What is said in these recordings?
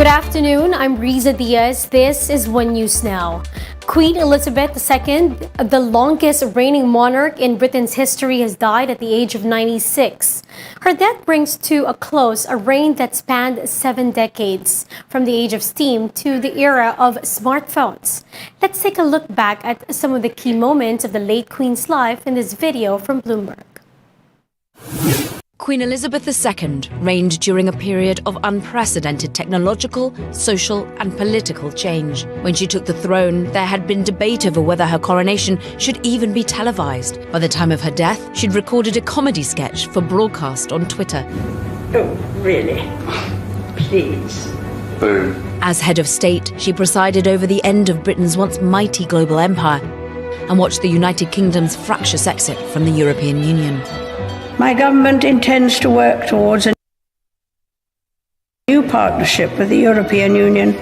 Good afternoon, I'm Riza Diaz. This is One News Now. Queen Elizabeth II, the longest reigning monarch in Britain's history, has died at the age of 96. Her death brings to a close a reign that spanned 7 decades, from the age of steam to the era of smartphones. Let's take a look back at some of the key moments of the late Queen's life in this video from Bloomberg. Queen Elizabeth II reigned during a period of unprecedented technological, social and political change. When she took the throne, there had been debate over whether her coronation should even be televised. By the time of her death, she'd recorded a comedy sketch for broadcast on Twitter. Oh, really? Please. Boom. As head of state, she presided over the end of Britain's once mighty global empire and watched the United Kingdom's fractious exit from the European Union. My government intends to work towards a new partnership with the European Union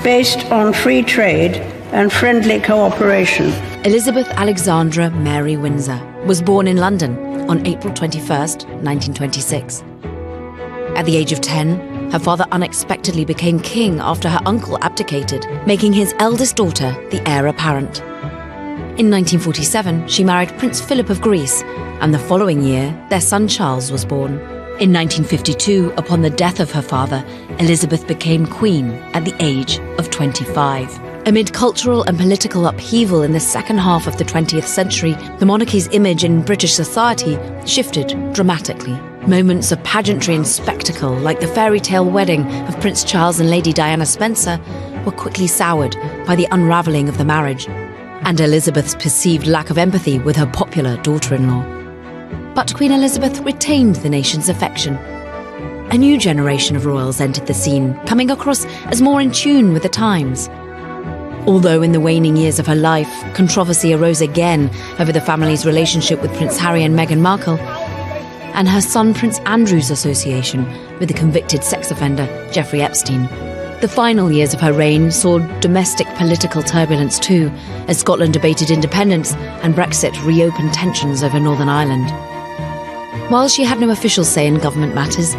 based on free trade and friendly cooperation. Elizabeth Alexandra Mary Windsor was born in London on April 21st, 1926. At the age of 10, her father unexpectedly became king after her uncle abdicated, making his eldest daughter the heir apparent. In 1947, she married Prince Philip of Greece, and the following year, their son Charles was born. In 1952, upon the death of her father, Elizabeth became queen at the age of 25. Amid cultural and political upheaval in the second half of the 20th century, the monarchy's image in British society shifted dramatically. Moments of pageantry and spectacle, like the fairy tale wedding of Prince Charles and Lady Diana Spencer, were quickly soured by the unravelling of the marriage and Elizabeth's perceived lack of empathy with her popular daughter-in-law. But Queen Elizabeth retained the nation's affection. A new generation of royals entered the scene, coming across as more in tune with the times. Although in the waning years of her life, controversy arose again over the family's relationship with Prince Harry and Meghan Markle, and her son Prince Andrew's association with the convicted sex offender Jeffrey Epstein. The final years of her reign saw domestic political turbulence too, as Scotland debated independence and Brexit reopened tensions over Northern Ireland. While she had no official say in government matters,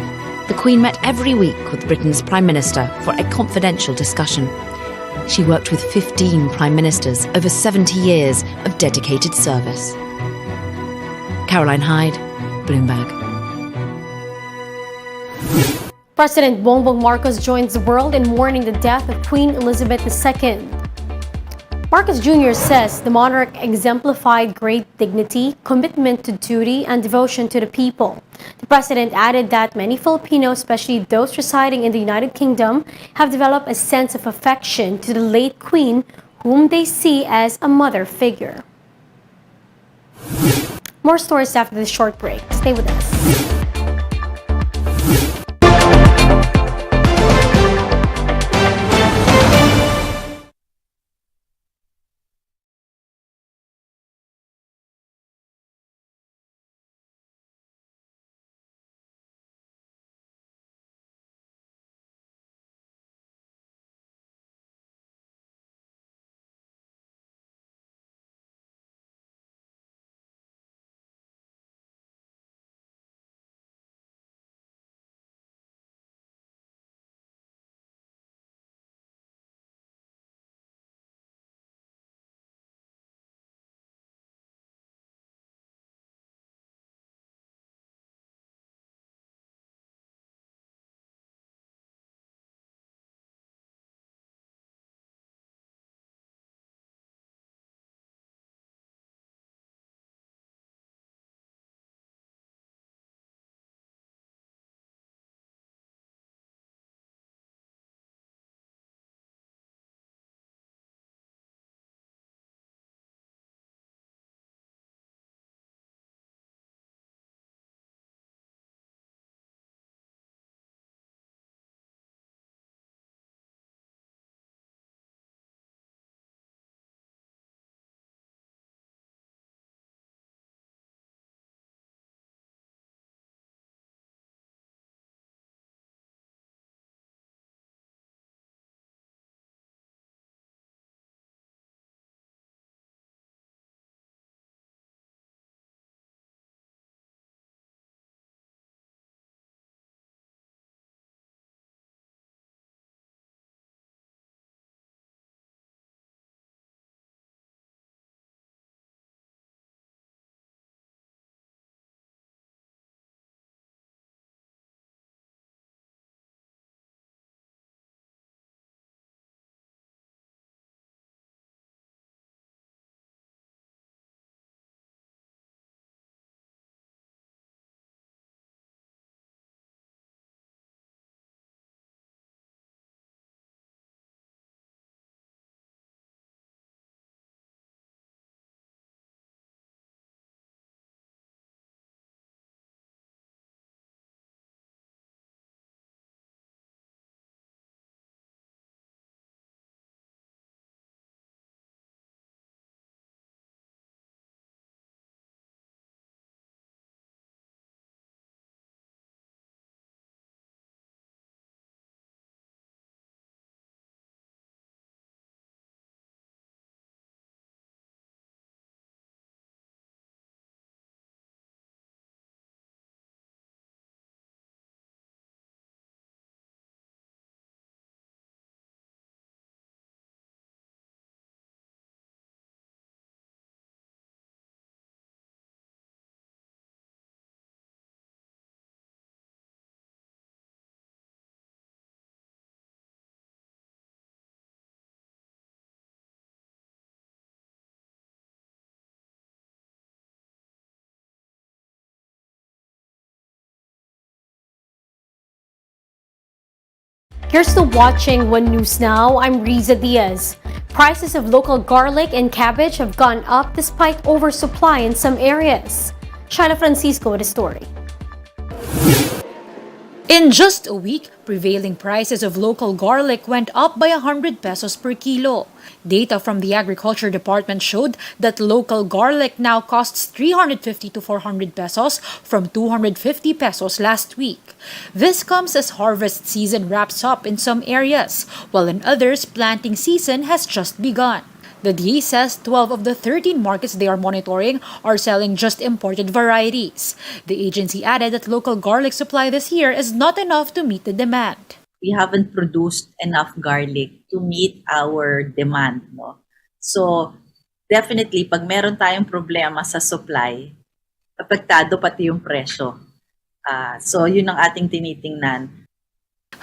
the Queen met every week with Britain's Prime Minister for a confidential discussion. She worked with 15 Prime Ministers over 70 years of dedicated service. Caroline Hyde, Bloomberg. President Bongbong Marcos joins the world in mourning the death of Queen Elizabeth II. Marcos Jr. says the monarch exemplified great dignity, commitment to duty, and devotion to the people. The president added that many Filipinos, especially those residing in the United Kingdom, have developed a sense of affection to the late Queen, whom they see as a mother figure. More stories after this short break. Stay with us. You're still watching One News Now. I'm Riza Diaz. Prices of local garlic and cabbage have gone up despite oversupply in some areas. Shaila Francisco with a story. In just a week, prevailing prices of local garlic went up by 100 pesos per kilo. Data from the Agriculture Department showed that local garlic now costs 350 to 400 pesos from 250 pesos last week. This comes as harvest season wraps up in some areas, while in others, planting season has just begun. The DA says 12 of the 13 markets they are monitoring are selling just imported varieties. The agency added that local garlic supply this year is not enough to meet the demand. We haven't produced enough garlic to meet our demand. No? So, definitely, pag meron tayong problema sa supply, apektado pati yung presyo. So, yun ang ating tinitingnan.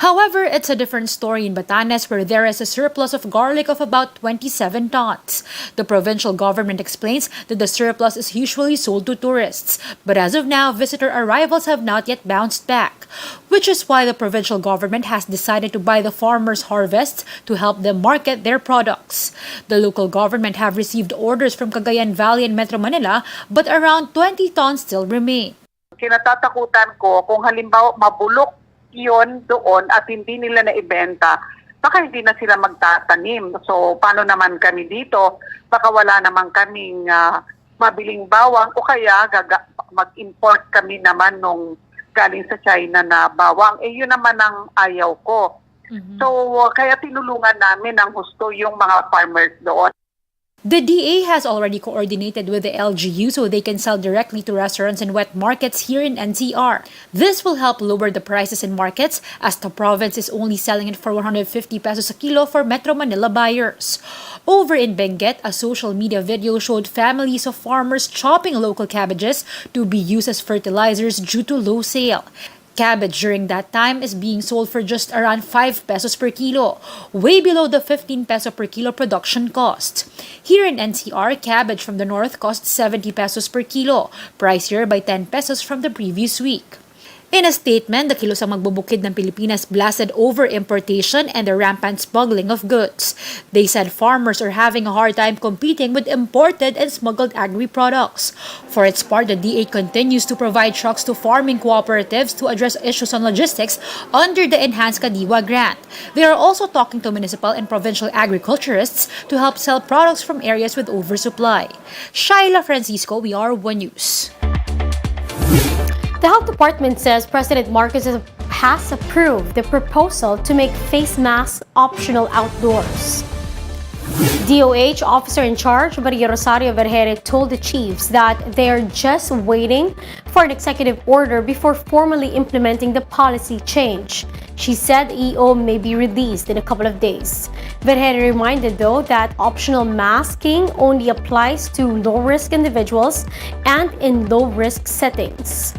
However, it's a different story in Batanes where there is a surplus of garlic of about 27 tons. The provincial government explains that the surplus is usually sold to tourists, but as of now, visitor arrivals have not yet bounced back, which is why the provincial government has decided to buy the farmers' harvests to help them market their products. The local government have received orders from Cagayan Valley and Metro Manila, but around 20 tons still remain. Kinatatakutan ko kung halimbawa mabulok yon doon at hindi nila naibenta, baka hindi na sila magtatanim. So, paano naman kami dito? Baka wala naman kaming mabiling bawang o kaya mag-import kami naman nung galing sa China na bawang. Yun naman ang ayaw ko. So, kaya tinulungan namin ng husto yung mga farmers doon. The DA has already coordinated with the LGU so they can sell directly to restaurants and wet markets here in NCR. This will help lower the prices in markets as the province is only selling it for 150 pesos a kilo for Metro Manila buyers. Over in Benguet, a social media video showed families of farmers chopping local cabbages to be used as fertilizers due to low sale. Cabbage during that time is being sold for just around 5 pesos per kilo, way below the 15 peso per kilo production cost. Here in NCR, cabbage from the north costs 70 pesos per kilo, pricier by 10 pesos from the previous week. In a statement, the Kilusang Magbubukid ng Pilipinas blasted over importation and the rampant smuggling of goods. They said farmers are having a hard time competing with imported and smuggled agri-products. For its part, the DA continues to provide trucks to farming cooperatives to address issues on logistics under the Enhanced Kadiwa grant. They are also talking to municipal and provincial agriculturists to help sell products from areas with oversupply. Shaila Francisco, we are One News. The Health Department says President Marcos has approved the proposal to make face masks optional outdoors. DOH officer in charge, Maria Rosario Vergere, told the chiefs that they are just waiting for an executive order before formally implementing the policy change. She said EO may be released in a couple of days. Vergere reminded, though, that optional masking only applies to low-risk individuals and in low-risk settings.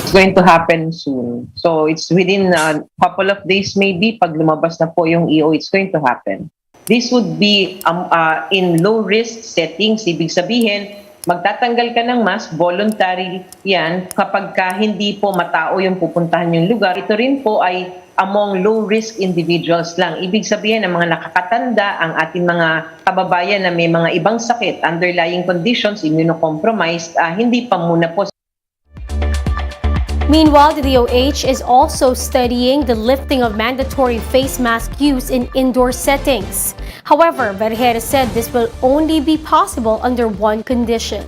It's going to happen soon. So it's within a couple of days maybe, pag lumabas na po yung EO, it's going to happen. This would be in low-risk settings. Ibig sabihin, magtatanggal ka ng mask, voluntary yan, kapag hindi po matao yung pupuntahan yung lugar. Ito rin po ay among low-risk individuals lang. Ibig sabihin, ang mga nakakatanda, ang ating mga kababayan na may mga ibang sakit, underlying conditions, immunocompromised, hindi pa muna po. Meanwhile, the DOH is also studying the lifting of mandatory face mask use in indoor settings. However, Vergere said this will only be possible under one condition.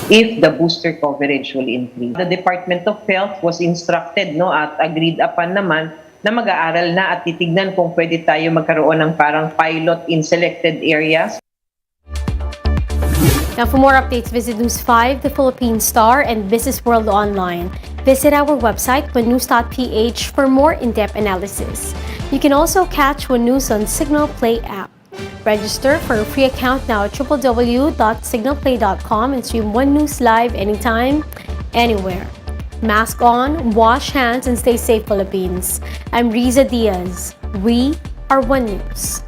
If the booster coverage will increase. The Department of Health was instructed at agreed upon naman na mag-aaral na at titignan kung pwede tayo magkaroon ng parang pilot in selected areas. Now, for more updates, visit News 5, The Philippine Star, and Business World Online. Visit our website, onenews.ph, for more in-depth analysis. You can also catch One News on Signal Play app. Register for a free account now at www.signalplay.com and stream One News live anytime, anywhere. Mask on, wash hands, and stay safe, Philippines. I'm Riza Diaz. We are One News.